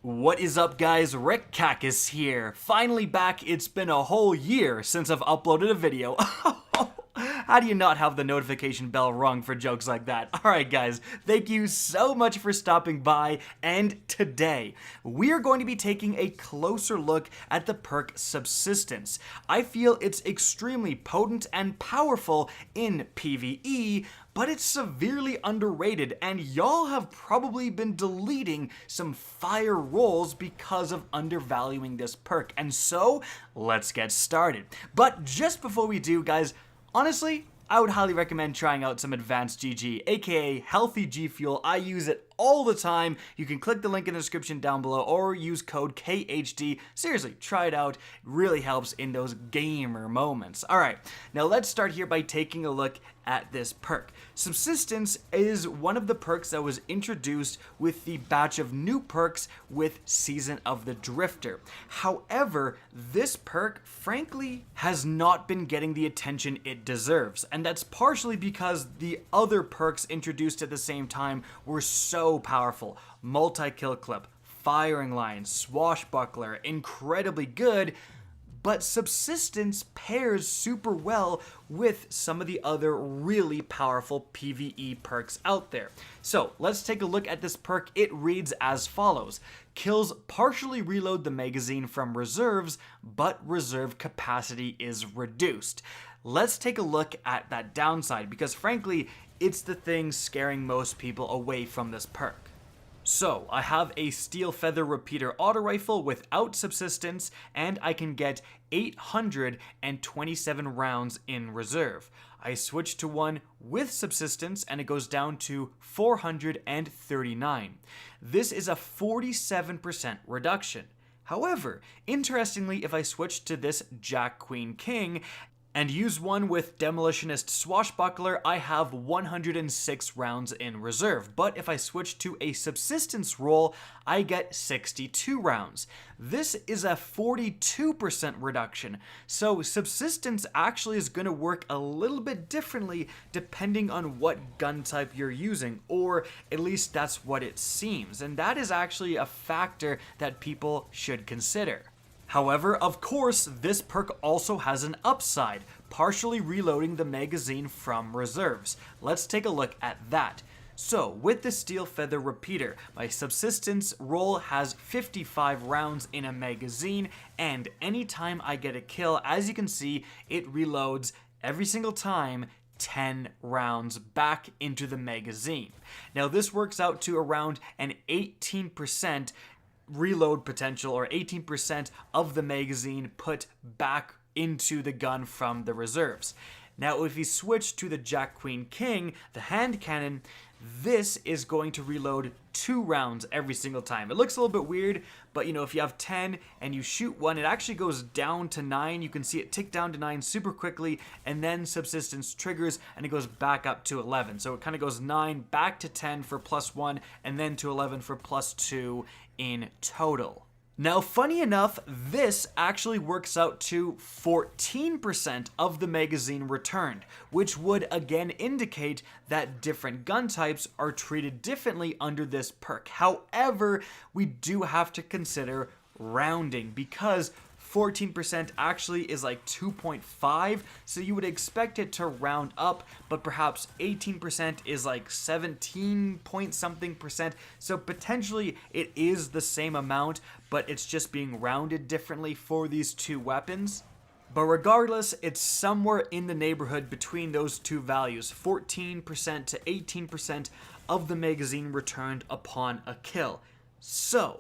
What is up, guys? Rick Kackis here. Finally back. It's been a whole year since I've uploaded a video. How do you not have the notification bell rung for jokes like that? Alright guys, thank you so much for stopping by, and today we are going to be taking a closer look at the perk Subsistence. I feel it's extremely potent and powerful in PvE, but it's severely underrated, and y'all have probably been deleting some fire rolls because of undervaluing this perk. And so, let's get started. But just before we do, guys, honestly, I would highly recommend trying out some advanced GG, aka healthy G Fuel. I use it all the time. You can click the link in the description down below or use code KackisHD. Seriously, try it out. It really helps in those gamer moments. Alright, now let's start here by taking a look at this perk. Subsistence is one of the perks that was introduced with the batch of new perks with Season of the Drifter. However, this perk, frankly, has not been getting the attention it deserves, and that's partially because the other perks introduced at the same time were so powerful. MultiKill Clip, Firing Line, Swashbuckler, incredibly good, but Subsistence pairs super well with some of the other really powerful PvE perks out there. So let's take a look at this perk. It reads as follows. Kills partially reload the magazine from reserves, but reserve capacity is reduced. Let's take a look at that downside, because frankly, it's the thing scaring most people away from this perk. So, I have a Steelfeather repeater auto rifle without Subsistence, and I can get 827 rounds in reserve. I switch to one with Subsistence, and it goes down to 439. This is a 47% reduction. However, interestingly, if I switch to this Jack Queen King and use one with Demolitionist Swashbuckler, I have 106 rounds in reserve. But if I switch to a Subsistence roll, I get 62 rounds. This is a 42% reduction. So Subsistence actually is going to work a little bit differently depending on what gun type you're using, or at least that's what it seems. And that is actually a factor that people should consider. However, of course, this perk also has an upside, partially reloading the magazine from reserves. Let's take a look at that. So, with the Steelfeather repeater, my Subsistence roll has 55 rounds in a magazine, and anytime I get a kill, as you can see, it reloads every single time 10 rounds back into the magazine. Now, this works out to around an 18% reload potential, or 18% of the magazine put back into the gun from the reserves. Now, if you switch to the Jack Queen King, the hand cannon, this is going to reload 2 rounds every single time. It looks a little bit weird, but you know, if you have 10 and you shoot one, it actually goes down to 9. You can see it tick down to 9 super quickly, and then Subsistence triggers and it goes back up to 11. So it kind of goes 9 back to 10 for +1, and then to 11 for +2 in total. Now, funny enough, this actually works out to 14% of the magazine returned, which would again indicate that different gun types are treated differently under this perk. However, we do have to consider rounding, because 14% actually is like 2.5, so you would expect it to round up, but perhaps 18% is like 17 point something percent, so potentially it is the same amount, but it's just being rounded differently for these two weapons. But regardless, it's somewhere in the neighborhood between those two values, 14% to 18% of the magazine returned upon a kill. So,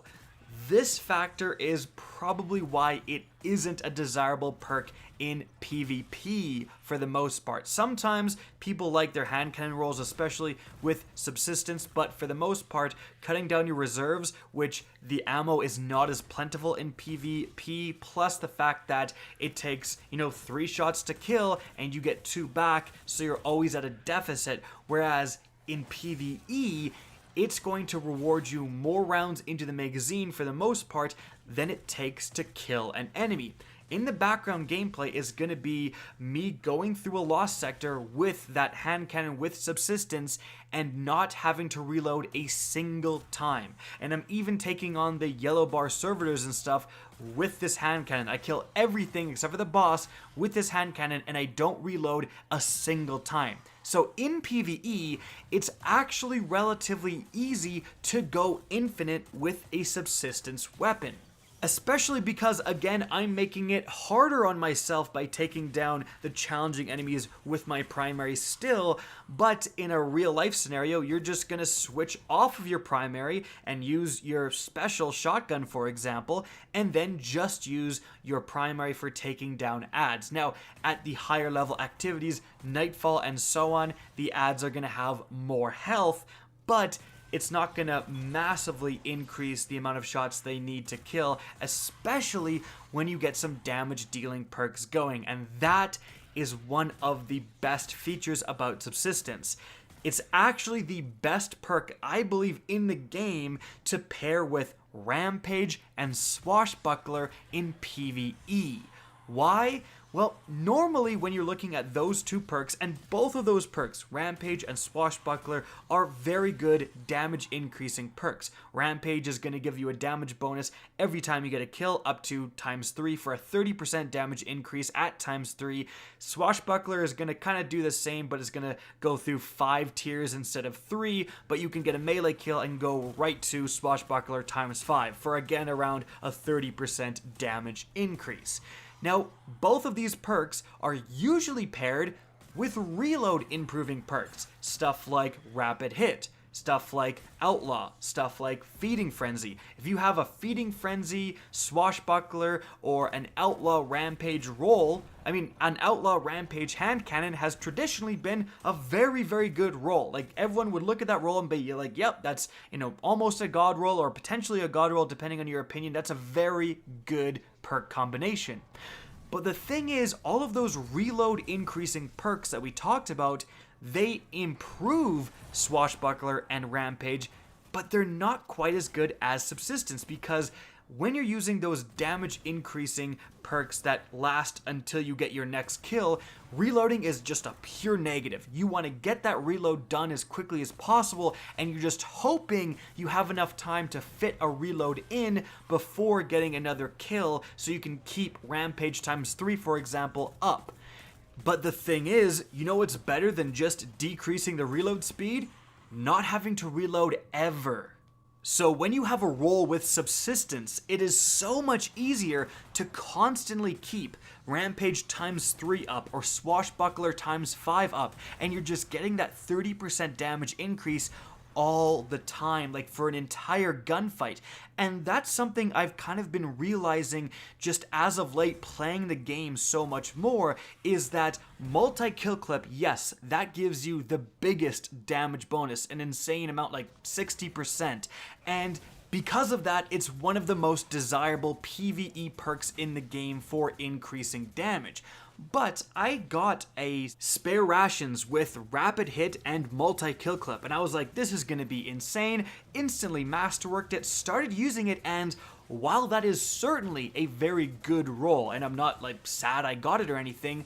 this factor is probably why it isn't a desirable perk in PvP for the most part. Sometimes people like their hand cannon rolls, especially with Subsistence, but for the most part, cutting down your reserves, which the ammo is not as plentiful in PvP, plus the fact that it takes, 3 shots to kill and you get 2 back, so you're always at a deficit, whereas in PvE, it's going to reward you more rounds into the magazine for the most part than it takes to kill an enemy. in the background gameplay is going to be me going through a lost sector with that hand cannon with subsistence and not having to reload a single time. And I'm even taking on the yellow bar servitors and stuff with this hand cannon. I kill everything except for the boss with this hand cannon, and I don't reload a single time. So in PvE, it's actually relatively easy to go infinite with a subsistence weapon. Especially because, again, I'm making it harder on myself by taking down the challenging enemies with my primary still, but in a real life scenario, you're just going to switch off of your primary and use your special shotgun, for example, and then just use your primary for taking down adds. Now, at the higher level activities, Nightfall and so on, the adds are going to have more health, but it's not going to massively increase the amount of shots they need to kill, especially when you get some damage dealing perks going. And that is one of the best features about Subsistence. It's actually the best perk, I believe, in the game to pair with Rampage and Swashbuckler in PvE. Why? Well, normally when you're looking at those two perks, and both of those perks, Rampage and Swashbuckler, are very good damage increasing perks. Rampage is going to give you a damage bonus every time you get a kill, up to ×3 for a 30% damage increase at ×3. Swashbuckler is going to kind of do the same, but it's going to go through 5 tiers instead of 3, but you can get a melee kill and go right to Swashbuckler ×5 for, again, around a 30% damage increase. Now, both of these perks are usually paired with reload improving perks, stuff like Rapid Hit, stuff like Outlaw, stuff like Feeding Frenzy. If you have a Feeding Frenzy, Swashbuckler, or an Outlaw Rampage roll, an Outlaw Rampage hand cannon has traditionally been a very, very good roll. Like, everyone would look at that roll and be like, yep, that's, almost a god roll or potentially a god roll, depending on your opinion. That's a very good perk combination. But the thing is, all of those reload increasing perks that we talked about, they improve Swashbuckler and Rampage, but they're not quite as good as Subsistence, because when you're using those damage increasing perks that last until you get your next kill, reloading is just a pure negative. You want to get that reload done as quickly as possible, and you're just hoping you have enough time to fit a reload in before getting another kill so you can keep Rampage ×3, for example, up. But the thing is, what's better than just decreasing the reload speed? Not having to reload ever. So when you have a roll with Subsistence, it is so much easier to constantly keep Rampage ×3 up or Swashbuckler ×5 up, and you're just getting that 30% damage increase all the time, like for an entire gunfight. And that's something I've kind of been realizing just as of late, playing the game so much more, is that MultiKill Clip, yes, that gives you the biggest damage bonus, an insane amount, like 60%. And because of that, it's one of the most desirable PvE perks in the game for increasing damage. But I got a spare rations with Rapid Hit and MultiKill Clip, and I was like, this is going to be insane. Instantly masterworked it, started using it, and while that is certainly a very good roll, and I'm not like sad I got it or anything,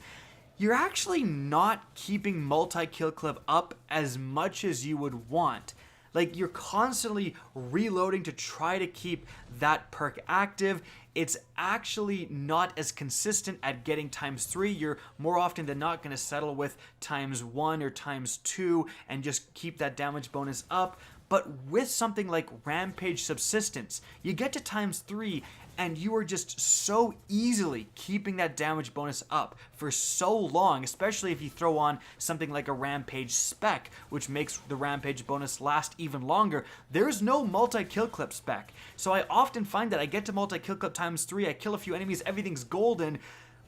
you're actually not keeping MultiKill Clip up as much as you would want. Like, you're constantly reloading to try to keep that perk active. It's actually not as consistent at getting ×3. You're more often than not going to settle with ×1 or ×2 and just keep that damage bonus up. But with something like Rampage Subsistence, you get to ×3 and you are just so easily keeping that damage bonus up for so long, especially if you throw on something like a Rampage spec, which makes the Rampage bonus last even longer. There's no MultiKill Clip spec, so I often find that I get to MultiKill Clip ×3, I kill a few enemies, everything's golden,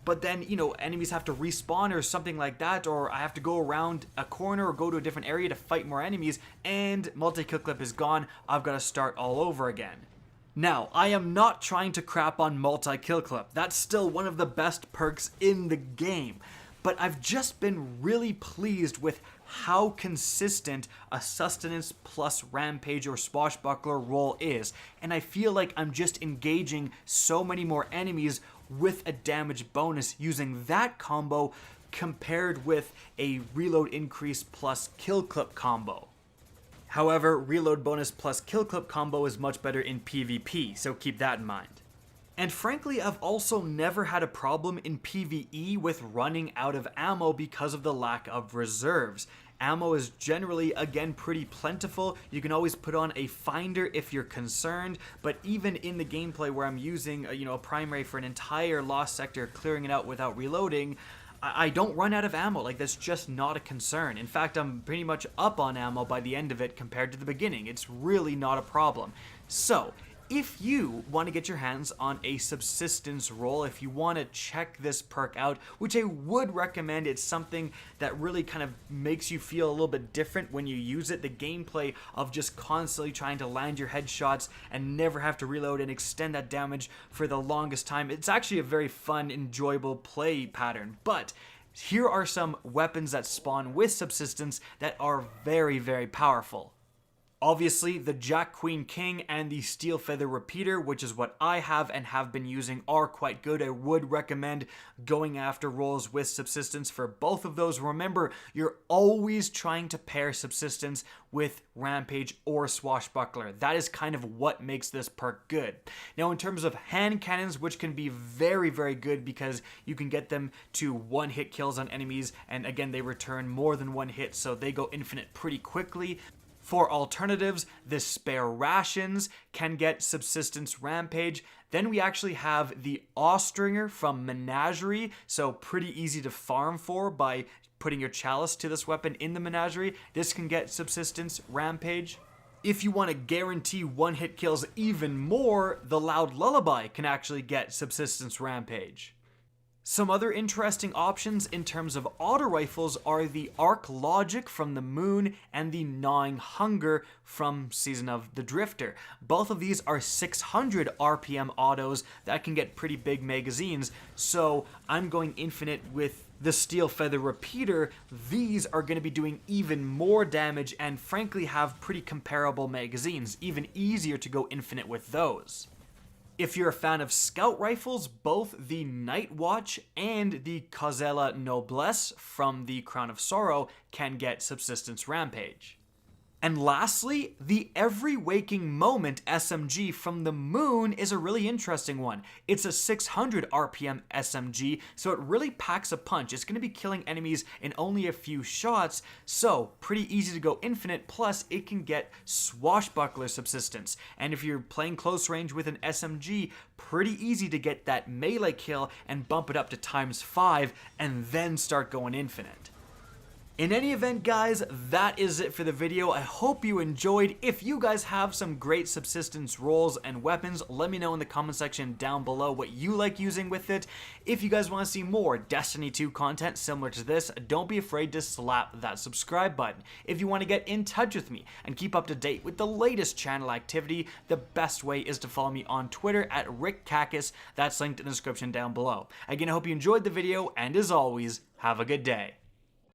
but then, enemies have to respawn or something like that, or I have to go around a corner or go to a different area to fight more enemies, and MultiKill Clip is gone. I've got to start all over again. Now, I am not trying to crap on MultiKill Clip. That's still one of the best perks in the game. But I've just been really pleased with how consistent a Sustenance plus Rampage or Swashbuckler roll is. And I feel like I'm just engaging so many more enemies with a damage bonus using that combo compared with a reload increase plus kill clip combo. However, reload bonus plus kill clip combo is much better in PvP, so keep that in mind. And frankly, I've also never had a problem in PvE with running out of ammo because of the lack of reserves. Ammo is generally, again, pretty plentiful. You can always put on a finder if you're concerned, but even in the gameplay where I'm using a primary for an entire lost sector, clearing it out without reloading, I don't run out of ammo. Like, that's just not a concern. In fact, I'm pretty much up on ammo by the end of it compared to the beginning. It's really not a problem. So, if you want to get your hands on a subsistence role, if you want to check this perk out, which I would recommend, it's something that really kind of makes you feel a little bit different when you use it. The gameplay of just constantly trying to land your headshots and never have to reload and extend that damage for the longest time. It's actually a very fun, enjoyable play pattern. But here are some weapons that spawn with subsistence that are very, very powerful. Obviously, the Jack Queen King and the Steelfeather Repeater, which is what I have and have been using, are quite good. I would recommend going after roles with subsistence for both of those. Remember, you're always trying to pair subsistence with Rampage or Swashbuckler. That is kind of what makes this perk good. Now, in terms of hand cannons, which can be very, very good because you can get them to one-hit kills on enemies, and again, they return more than one hit, so they go infinite pretty quickly. For alternatives, the spare rations can get subsistence rampage. Then we actually have the Austringer from Menagerie, so pretty easy to farm for by putting your chalice to this weapon in the Menagerie. This can get subsistence rampage. If you want to guarantee one-hit kills even more, the Loud Lullaby can actually get subsistence rampage. Some other interesting options in terms of auto rifles are the Arc Logic from the Moon and the Gnawing Hunger from Season of the Drifter. Both of these are 600 RPM autos that can get pretty big magazines, so I'm going infinite with the Steelfeather Repeater. These are going to be doing even more damage and frankly have pretty comparable magazines, even easier to go infinite with those. If you're a fan of scout rifles, both the Night Watch and the Cauzella Noblesse from the Crown of Sorrow can get subsistence rampage. And lastly, the Every Waking Moment SMG from the Moon is a really interesting one. It's a 600 RPM SMG, so it really packs a punch. It's going to be killing enemies in only a few shots, so pretty easy to go infinite, plus it can get Swashbuckler subsistence. And if you're playing close range with an SMG, pretty easy to get that melee kill and bump it up to ×5 and then start going infinite. In any event, guys, that is it for the video. I hope you enjoyed. If you guys have some great subsistence roles and weapons, let me know in the comment section down below what you like using with it. If you guys want to see more Destiny 2 content similar to this, don't be afraid to slap that subscribe button. If you want to get in touch with me and keep up to date with the latest channel activity, the best way is to follow me on Twitter at RickKackis. That's linked in the description down below. Again, I hope you enjoyed the video, and as always, have a good day.